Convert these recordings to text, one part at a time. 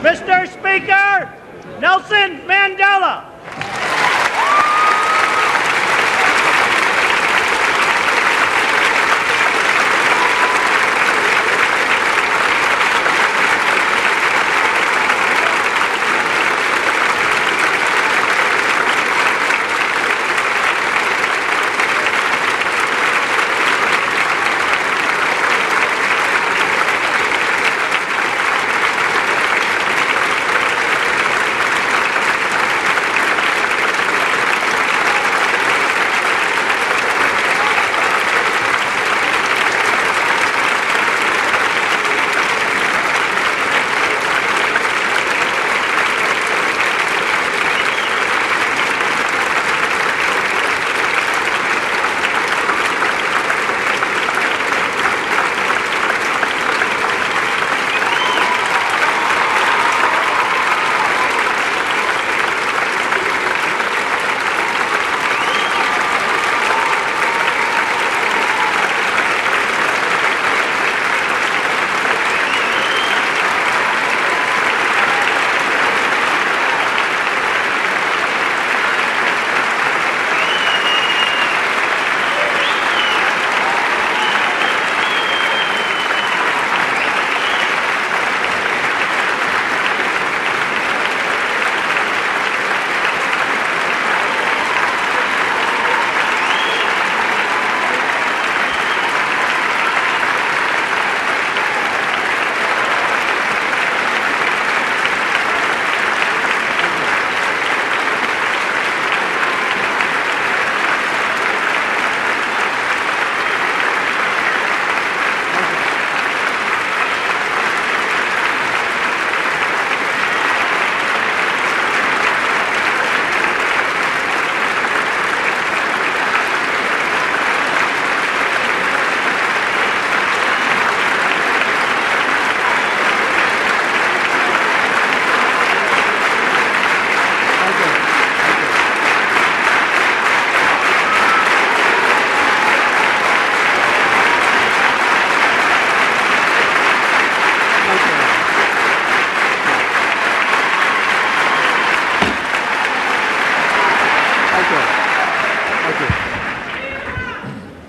Mr. Speaker, Nelson Mandela.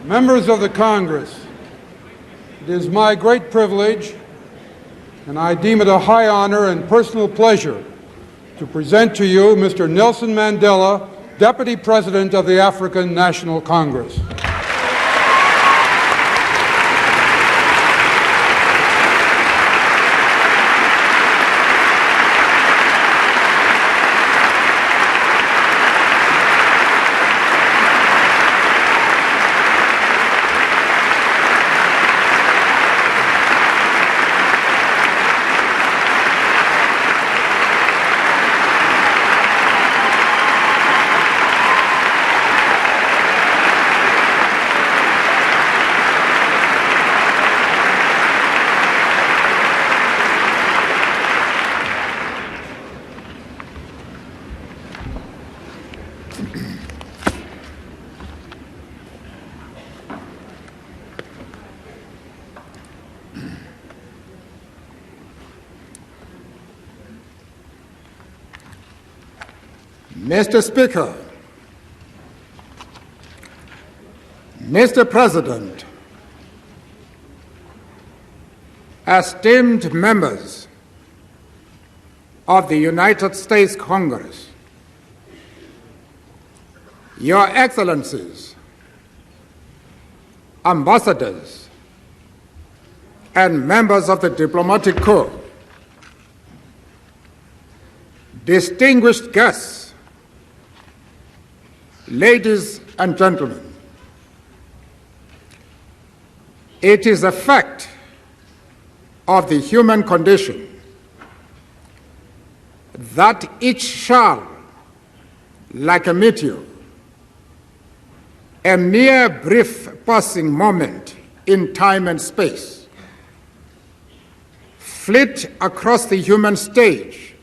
Members of the Congress, it is my great privilege, and I deem it a high honor and personal pleasure, to present to you Mr. Nelson Mandela, Deputy President of the African National Congress. Mr. Speaker, Mr. President, esteemed members of the United States Congress, Your Excellencies, ambassadors, and members of the diplomatic corps, distinguished guests, ladies and gentlemen, it is a fact of the human condition that each shall, like a meteor, a mere brief passing moment in time and space, flit across the human stage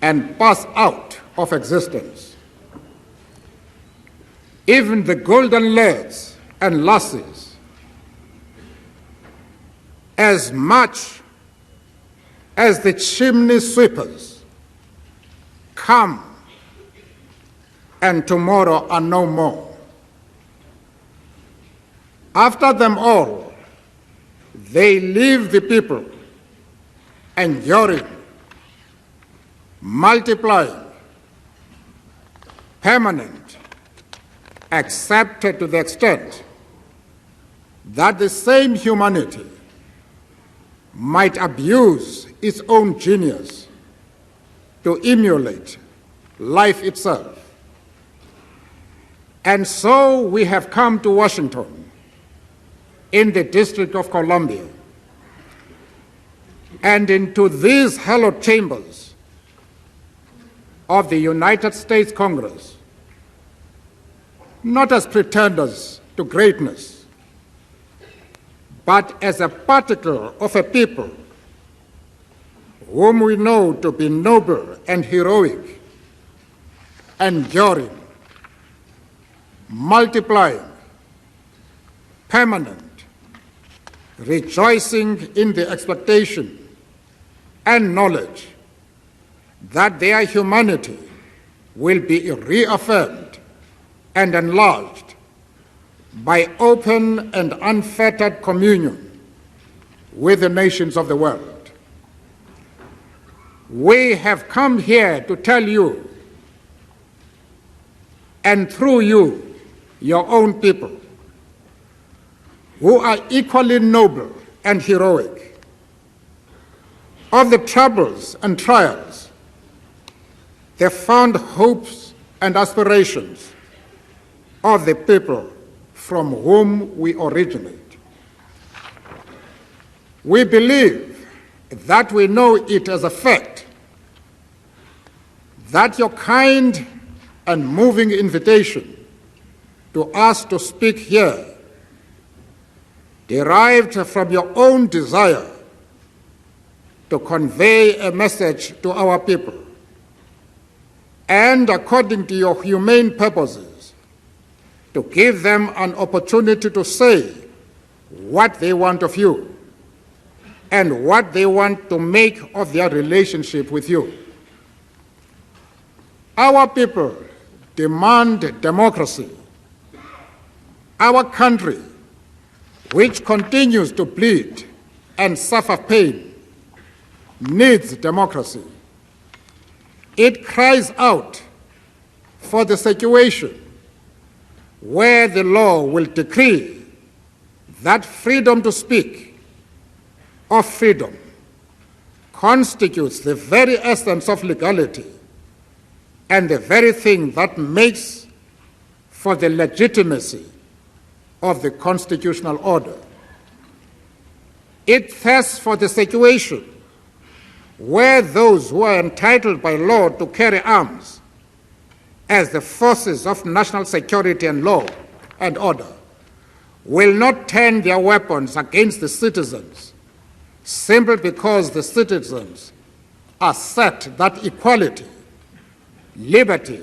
and pass out of existence. Even the golden lads and lasses, as much as the chimney sweepers come and tomorrow are no more. After them all, they leave the people enduring, multiplying, permanent, except to the extent that the same humanity might abuse its own genius to emulate life itself. And so we have come to Washington in the District of Columbia and into these hallowed chambers of the United States Congress, not as pretenders to greatness, but as a particle of a people whom we know to be noble and heroic, enduring, multiplying, permanent, rejoicing in the expectation and knowledge that their humanity will be reaffirmed and enlarged by open and unfettered communion with the nations of the world. We have come here to tell you, and through you, your own people, who are equally noble and heroic, of the troubles and trials, the fond hopes and aspirations of the people from whom we originate. We believe that we know it as a fact that your kind and moving invitation to us to speak here derived from your own desire to convey a message to our people, and according to your humane purposes, to give them an opportunity to say what they want of you and what they want to make of their relationship with you. Our people demand democracy. Our country, which continues to bleed and suffer pain, needs democracy. It cries out for the situation where the law will decree that freedom to speak, or freedom, constitutes the very essence of legality and the very thing that makes for the legitimacy of the constitutional order. It thirsts for the situation where those who are entitled by law to carry arms as the forces of national security and law and order will not turn their weapons against the citizens simply because the citizens assert that equality, liberty,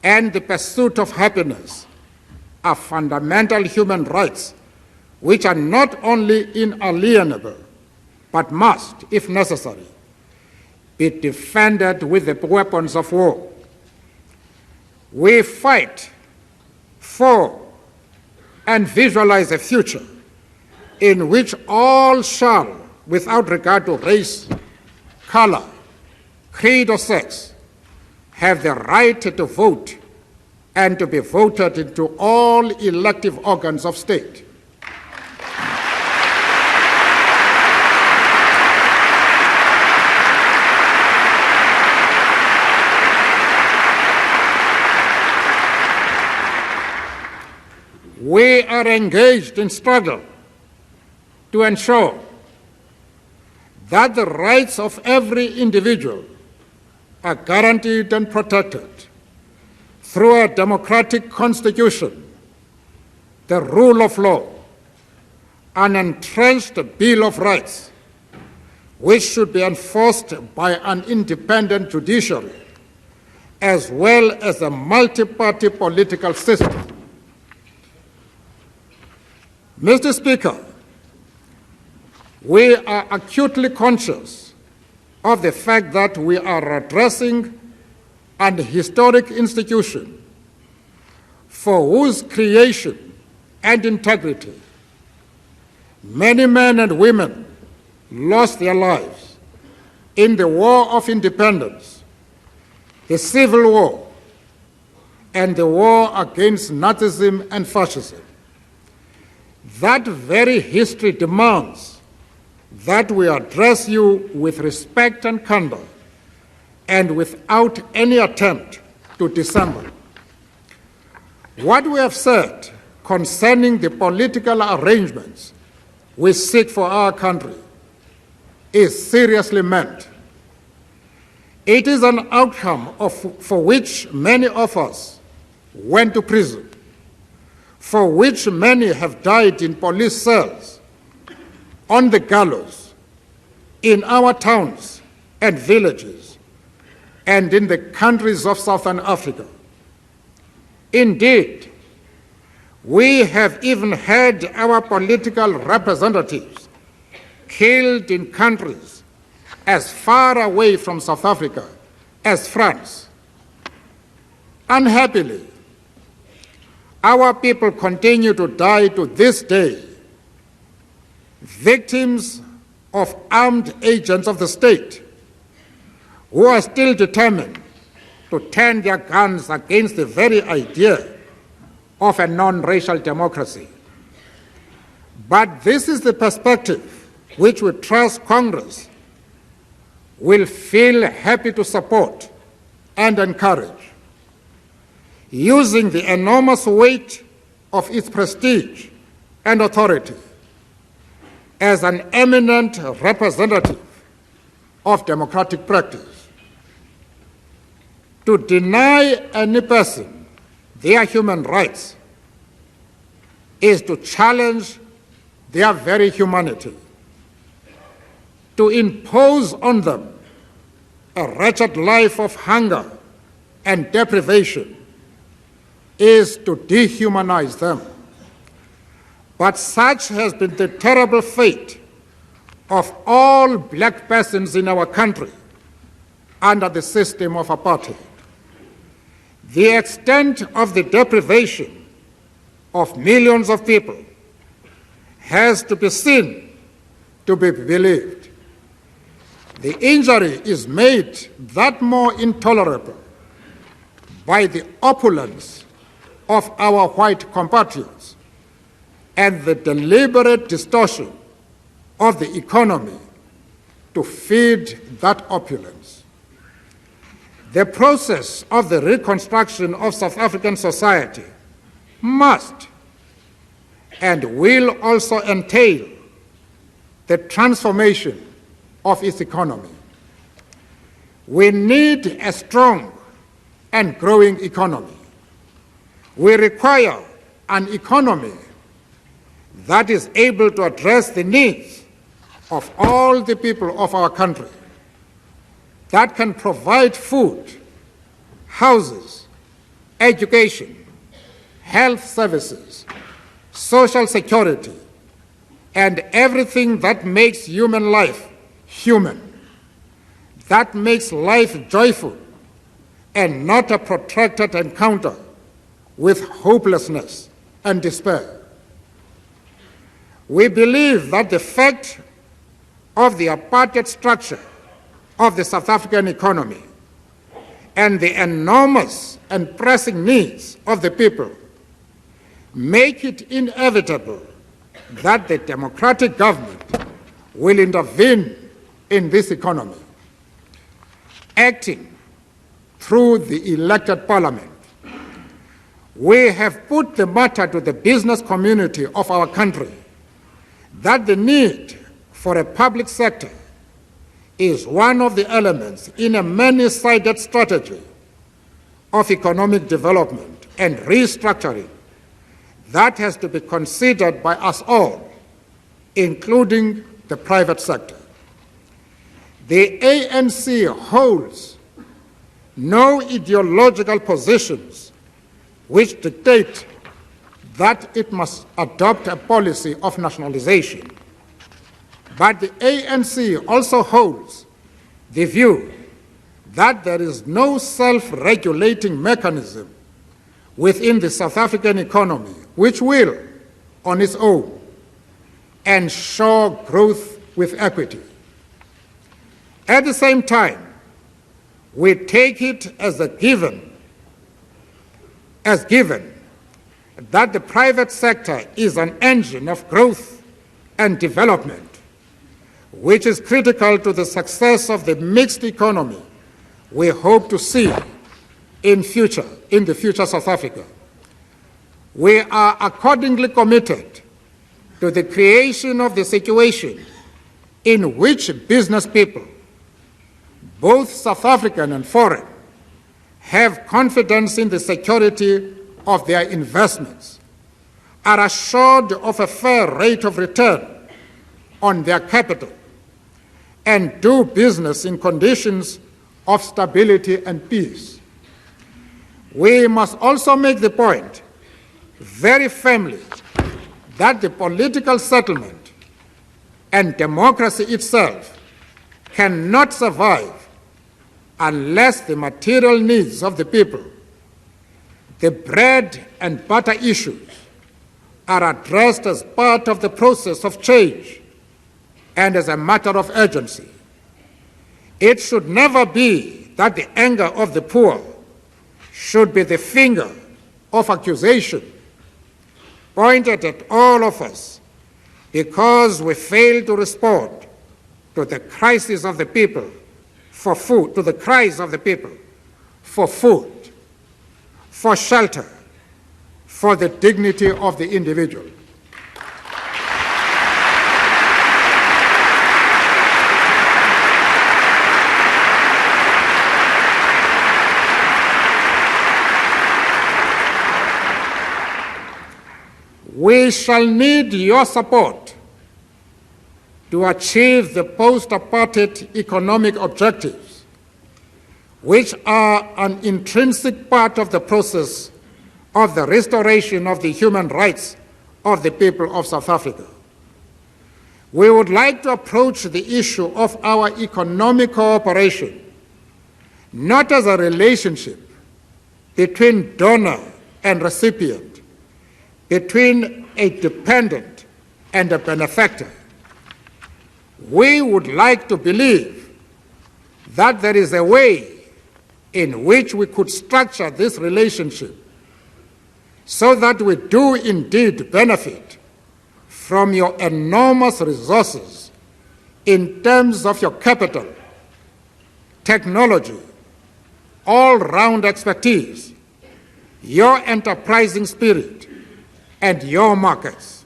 and the pursuit of happiness are fundamental human rights which are not only inalienable but must, if necessary, be defended with the weapons of war. We fight for and visualize a future in which all shall, without regard to race, color, creed, or sex, have the right to vote and to be voted into all elective organs of state. We are engaged in struggle to ensure that the rights of every individual are guaranteed and protected through a democratic constitution, the rule of law, an entrenched Bill of Rights, which should be enforced by an independent judiciary, as well as a multi-party political system. Mr. Speaker, we are acutely conscious of the fact that we are addressing an historic institution for whose creation and integrity many men and women lost their lives in the War of Independence, the Civil War, and the war against Nazism and fascism. That very history demands that we address you with respect and candor and without any attempt to dissemble. What we have said concerning the political arrangements we seek for our country is seriously meant. It is an outcome for which many of us went to prison, for which many have died in police cells, on the gallows, in our towns and villages, and in the countries of Southern Africa. Indeed, we have even had our political representatives killed in countries as far away from South Africa as France. Unhappily, our people continue to die to this day, victims of armed agents of the state who are still determined to turn their guns against the very idea of a non-racial democracy. But this is the perspective which we trust Congress will feel happy to support and encourage, using the enormous weight of its prestige and authority as an eminent representative of democratic practice. To deny any person their human rights is to challenge their very humanity. To impose on them a wretched life of hunger and deprivation is to dehumanize them. But such has been the terrible fate of all black persons in our country under the system of apartheid. The extent of the deprivation of millions of people has to be seen to be believed. The injury is made that more intolerable by the opulence of our white compatriots and the deliberate distortion of the economy to feed that opulence. The process of the reconstruction of South African society must and will also entail the transformation of its economy. We need a strong and growing economy. We require an economy that is able to address the needs of all the people of our country, that can provide food, houses, education, health services, social security, and everything that makes human life human, that makes life joyful and not a protracted encounter with hopelessness and despair. We believe that the fact of the apartheid structure of the South African economy and the enormous and pressing needs of the people make it inevitable that the democratic government will intervene in this economy, acting through the elected parliament. We have put the matter to the business community of our country that the need for a public sector is one of the elements in a many-sided strategy of economic development and restructuring that has to be considered by us all, including the private sector. The ANC holds no ideological positions which dictate that it must adopt a policy of nationalization. But the ANC also holds the view that there is no self-regulating mechanism within the South African economy which will, on its own, ensure growth with equity. At the same time, we take it as given that the private sector is an engine of growth and development, which is critical to the success of the mixed economy we hope to see in the future South Africa. We are accordingly committed to the creation of the situation in which business people, both South African and foreign, have confidence in the security of their investments, are assured of a fair rate of return on their capital, and do business in conditions of stability and peace. We must also make the point very firmly that the political settlement and democracy itself cannot survive unless the material needs of the people, the bread and butter issues, are addressed as part of the process of change and as a matter of urgency. It should never be that the anger of the poor should be the finger of accusation pointed at all of us because we fail to respond to the crisis of the people for food, to the cries of the people for food, for shelter, for the dignity of the individual. We shall need your support to achieve the post-apartheid economic objectives, which are an intrinsic part of the process of the restoration of the human rights of the people of South Africa. We would like to approach the issue of our economic cooperation not as a relationship between donor and recipient, between a dependent and a benefactor. We would like to believe that there is a way in which we could structure this relationship so that we do indeed benefit from your enormous resources in terms of your capital, technology, all-round expertise, your enterprising spirit, and your markets.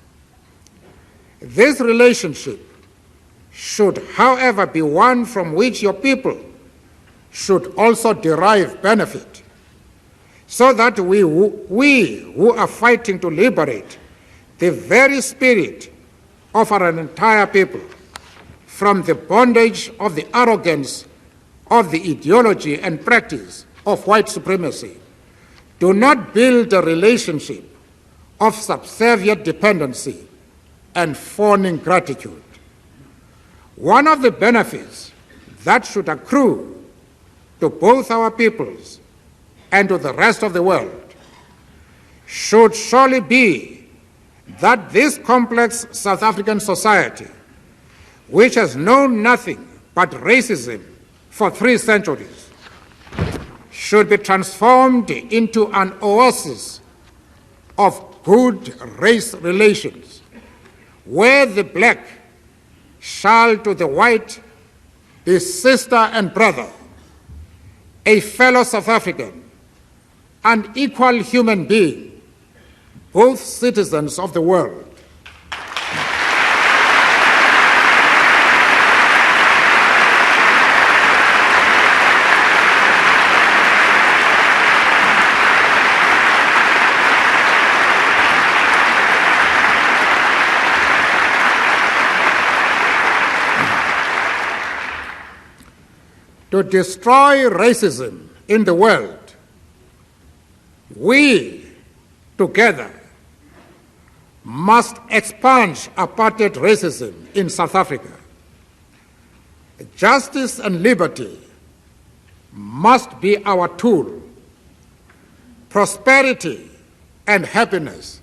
This relationship should, however, be one from which your people should also derive benefit, so that we who are fighting to liberate the very spirit of our entire people from the bondage of the arrogance of the ideology and practice of white supremacy, do not build a relationship of subservient dependency and fawning gratitude. One of the benefits that should accrue to both our peoples and to the rest of the world should surely be that this complex South African society, which has known nothing but racism for 3 centuries, should be transformed into an oasis of good race relations, where the black shall to the white be sister and brother, a fellow South African, an equal human being, both citizens of the world. To destroy racism in the world, we together must expunge apartheid racism in South Africa. Justice and liberty must be our tool. Prosperity and happiness,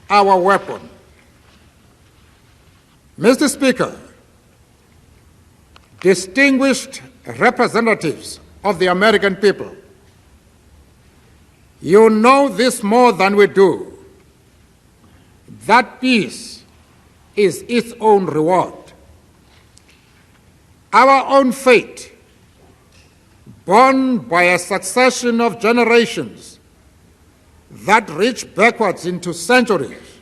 our weapon. Mr. Speaker, distinguished representatives of the American people, you know this more than we do, that peace is its own reward. Our own fate, born by a succession of generations that reach backwards into centuries,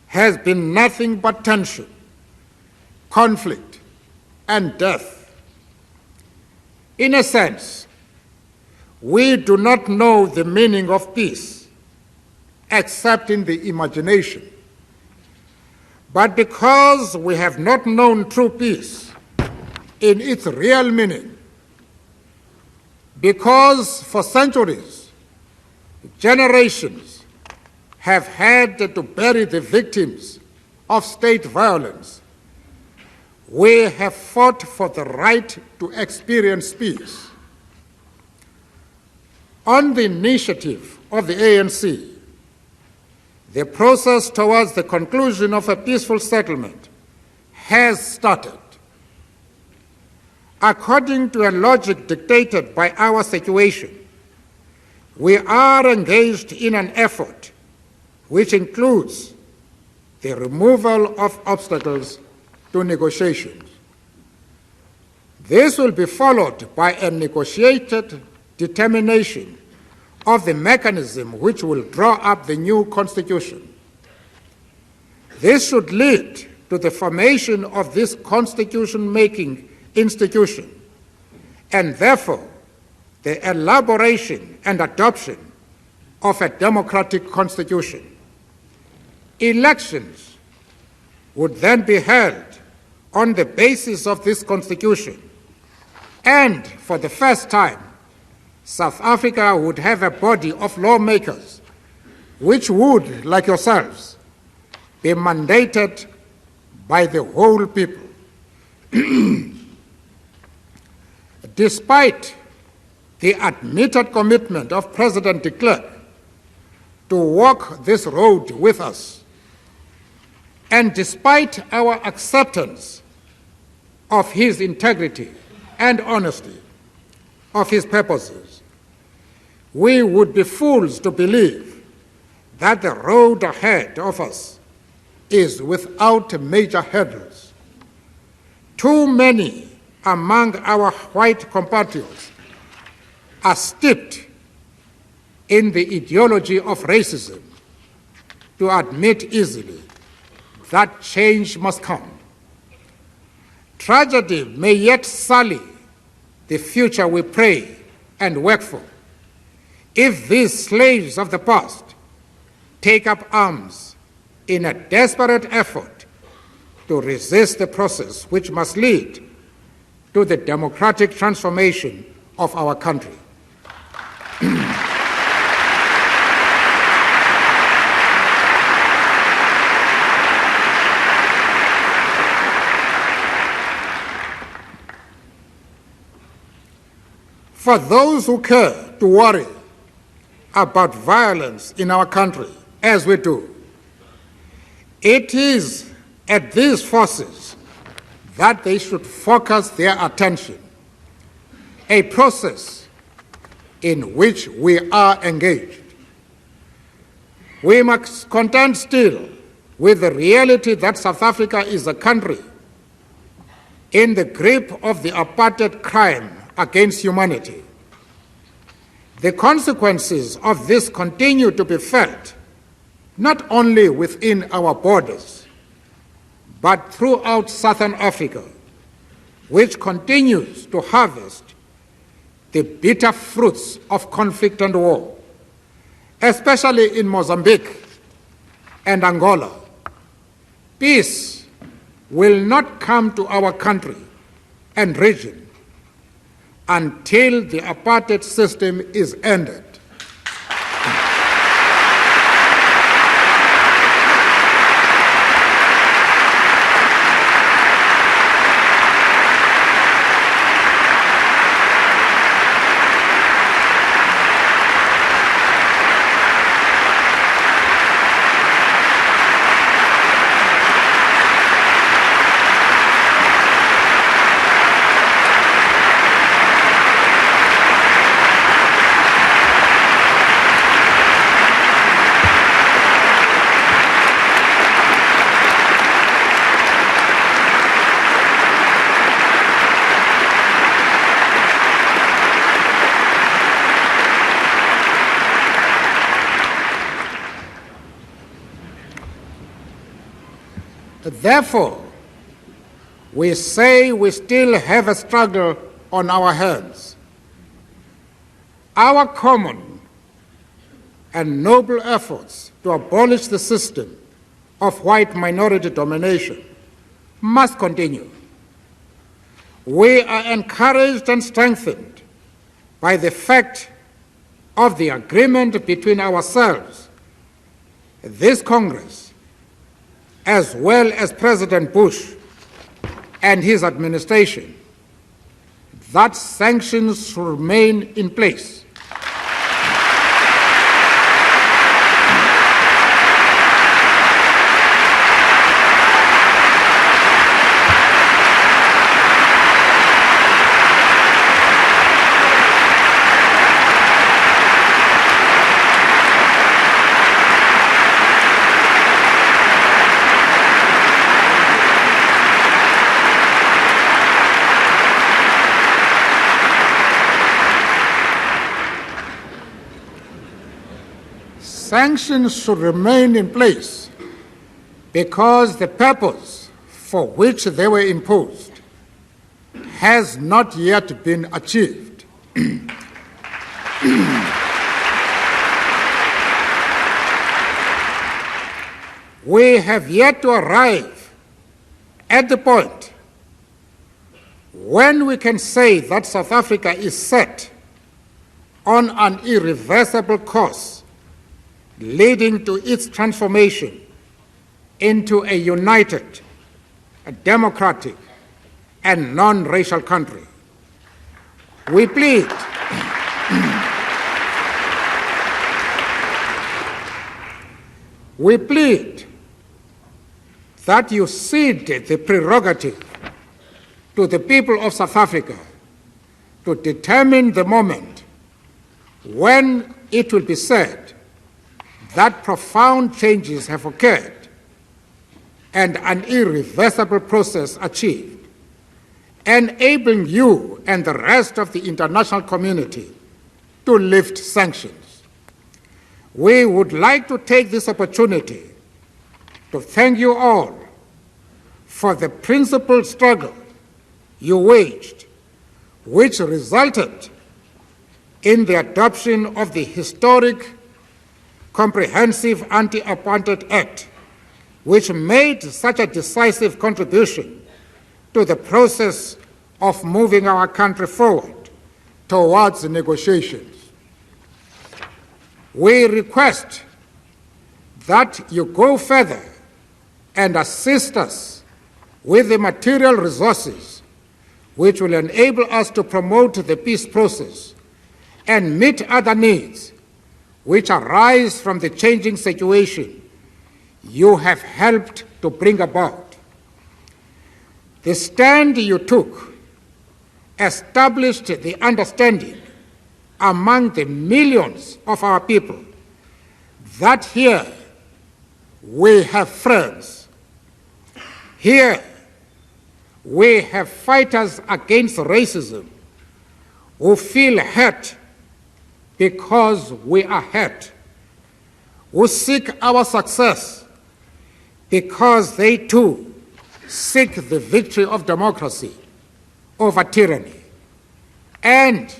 has been nothing but tension, conflict, and death. In a sense, we do not know the meaning of peace except in the imagination. But because we have not known true peace in its real meaning, because for centuries, generations have had to bury the victims of state violence, we have fought for the right to experience peace. On the initiative of the ANC, the process towards the conclusion of a peaceful settlement has started. According to a logic dictated by our situation, we are engaged in an effort which includes the removal of obstacles to negotiations. This will be followed by a negotiated determination of the mechanism which will draw up the new constitution. This should lead to the formation of this constitution-making institution, and therefore the elaboration and adoption of a democratic constitution. Elections would then be held on the basis of this constitution, and for the first time, South Africa would have a body of lawmakers which would, like yourselves, be mandated by the whole people. Despite the admitted commitment of President de Klerk to walk this road with us, and despite our acceptance of his integrity and honesty of his purposes, we would be fools to believe that the road ahead of us is without major hurdles. Too many among our white compatriots are steeped in the ideology of racism to admit easily that change must come. Tragedy may yet sully the future we pray and work for if these slaves of the past take up arms in a desperate effort to resist the process which must lead to the democratic transformation of our country. For those who care to worry about violence in our country, as we do, it is at these forces that they should focus their attention, a process in which we are engaged. We must contend still with the reality that South Africa is a country in the grip of the apartheid crime against humanity. The consequences of this continue to be felt not only within our borders, but throughout Southern Africa, which continues to harvest the bitter fruits of conflict and war, especially in Mozambique and Angola. Peace will not come to our country and region until the apartheid system is ended. Therefore, we say we still have a struggle on our hands. Our common and noble efforts to abolish the system of white minority domination must continue. We are encouraged and strengthened by the fact of the agreement between ourselves, this Congress, as well as President Bush and his administration, that sanctions should remain in place. Sanctions should remain in place because the purpose for which they were imposed has not yet been achieved. We have yet to arrive at the point when we can say that South Africa is set on an irreversible course leading to its transformation into a united, a democratic, and non-racial country. We plead that you cede the prerogative to the people of South Africa to determine the moment when it will be said that profound changes have occurred and an irreversible process achieved, enabling you and the rest of the international community to lift sanctions. We would like to take this opportunity to thank you all for the principled struggle you waged, which resulted in the adoption of the historic Comprehensive Anti-Apartheid Act, which made such a decisive contribution to the process of moving our country forward towards negotiations. We request that you go further and assist us with the material resources which will enable us to promote the peace process and meet other needs which arise from the changing situation you have helped to bring about. The stand you took established the understanding among the millions of our people that here we have friends. Here we have fighters against racism who feel hurt because we are hurt, who seek our success because they too seek the victory of democracy over tyranny. And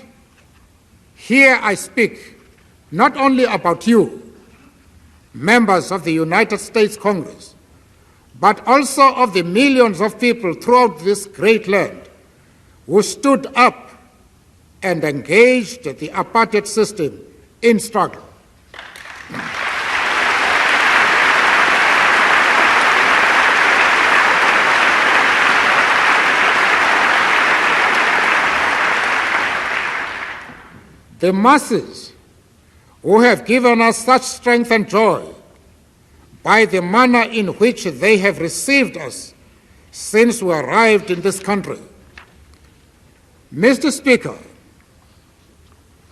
here I speak not only about you, members of the United States Congress, but also of the millions of people throughout this great land who stood up and engaged the apartheid system in struggle. The masses who have given us such strength and joy by the manner in which they have received us since we arrived in this country. Mr. Speaker,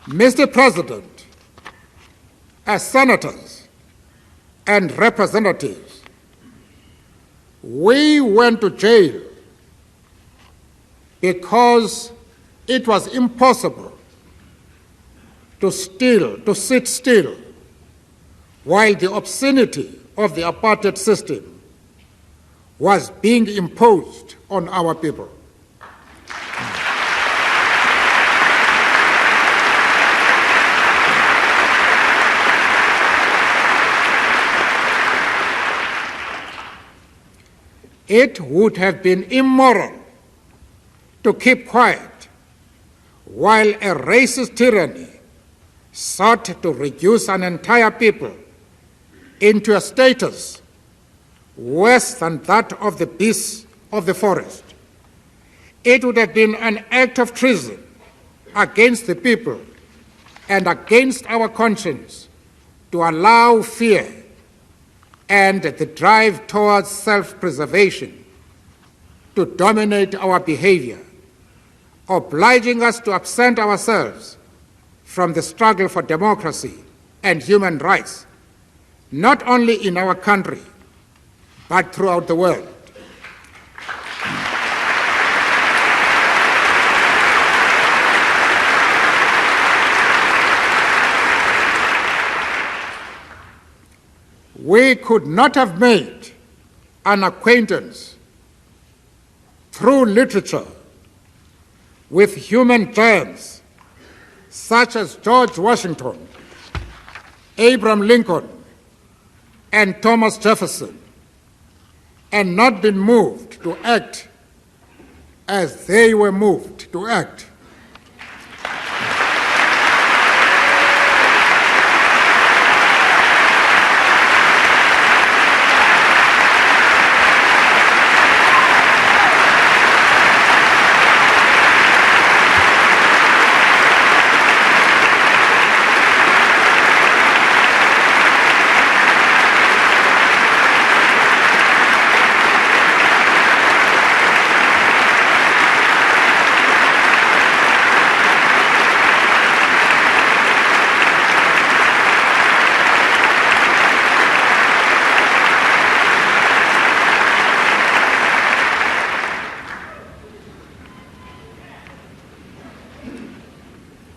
Mr. President, as senators and representatives, we went to jail because it was impossible to sit still while the obscenity of the apartheid system was being imposed on our people. It would have been immoral to keep quiet while a racist tyranny sought to reduce an entire people into a status worse than that of the beasts of the forest. It would have been an act of treason against the people and against our conscience to allow fear and the drive towards self-preservation to dominate our behavior, obliging us to absent ourselves from the struggle for democracy and human rights, not only in our country, but throughout the world. We could not have made an acquaintance through literature with human giants such as George Washington, Abraham Lincoln, and Thomas Jefferson, and not been moved to act as they were moved to act.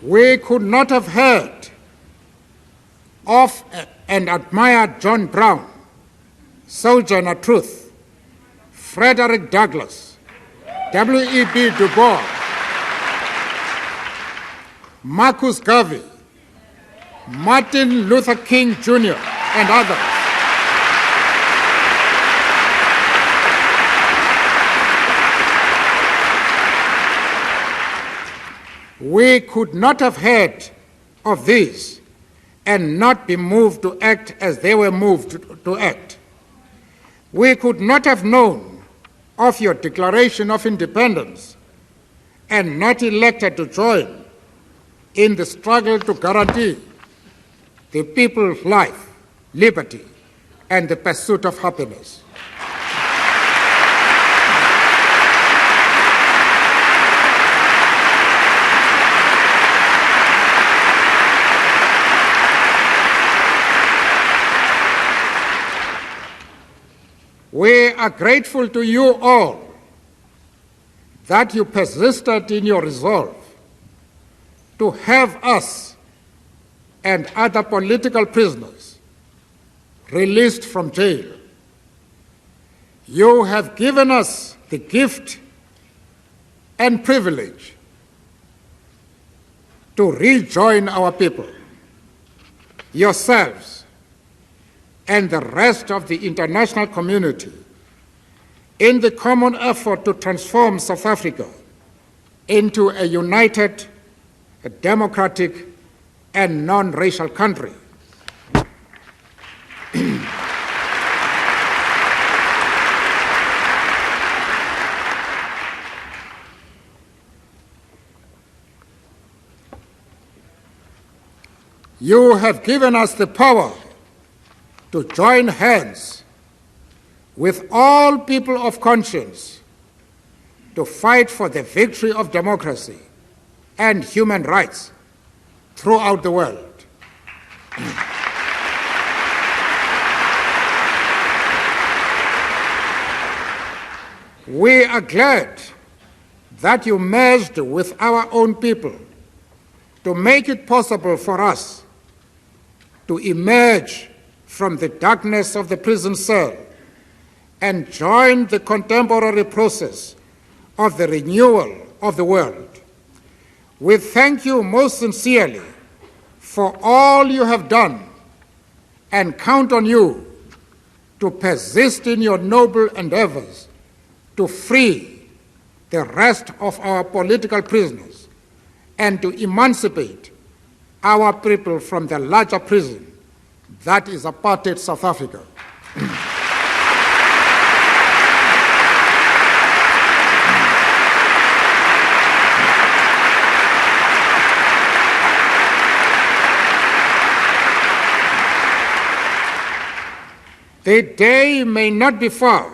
We could not have heard of and admired John Brown, Sojourner Truth, Frederick Douglass, W.E.B. Du Bois, Marcus Garvey, Martin Luther King Jr., and others. We could not have heard of these and not be moved to act as they were moved to act. We could not have known of your Declaration of Independence and not elected to join in the struggle to guarantee the people's life, liberty, and the pursuit of happiness. We are grateful to you all that you persisted in your resolve to have us and other political prisoners released from jail. You have given us the gift and privilege to rejoin our people, yourselves, and the rest of the international community in the common effort to transform South Africa into a united, a democratic, and non-racial country. You have given us the power to join hands with all people of conscience to fight for the victory of democracy and human rights throughout the world. We are glad that you merged with our own people to make it possible for us to emerge from the darkness of the prison cell and join the contemporary process of the renewal of the world. We thank you most sincerely for all you have done and count on you to persist in your noble endeavors to free the rest of our political prisoners and to emancipate our people from the larger prison that is apartheid South Africa. The day may not be far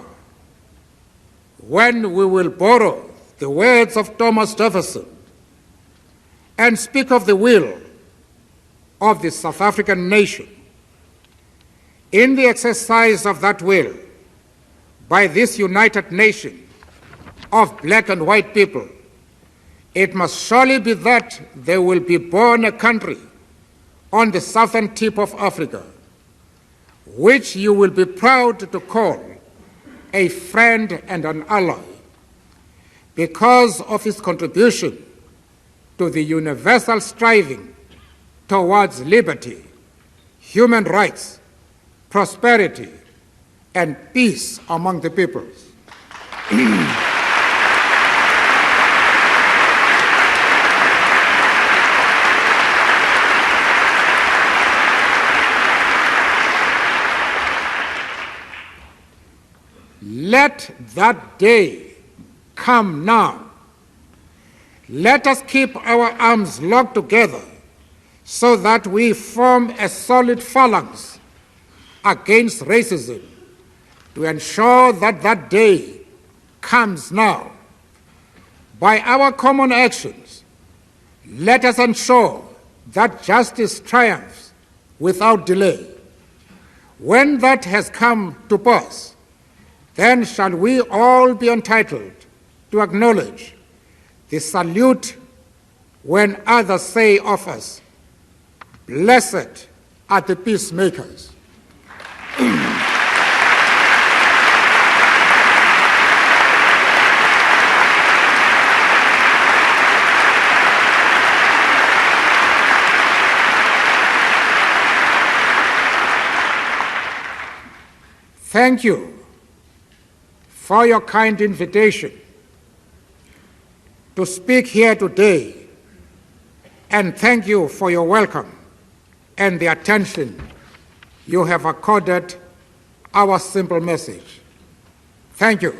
when we will borrow the words of Thomas Jefferson and speak of the will of the South African nation. In the exercise of that will by this united nation of black and white people, it must surely be that there will be born a country on the southern tip of Africa, which you will be proud to call a friend and an ally because of its contribution to the universal striving towards liberty, human rights, prosperity, and peace among the peoples. Let that day come now. Let us keep our arms locked together so that we form a solid phalanx against racism to ensure that that day comes now. By our common actions, let us ensure that justice triumphs without delay. When that has come to pass, then shall we all be entitled to acknowledge the salute when others say of us, "Blessed are the peacemakers." Thank you for your kind invitation to speak here today, and thank you for your welcome and the attention you have accorded our simple message. Thank you.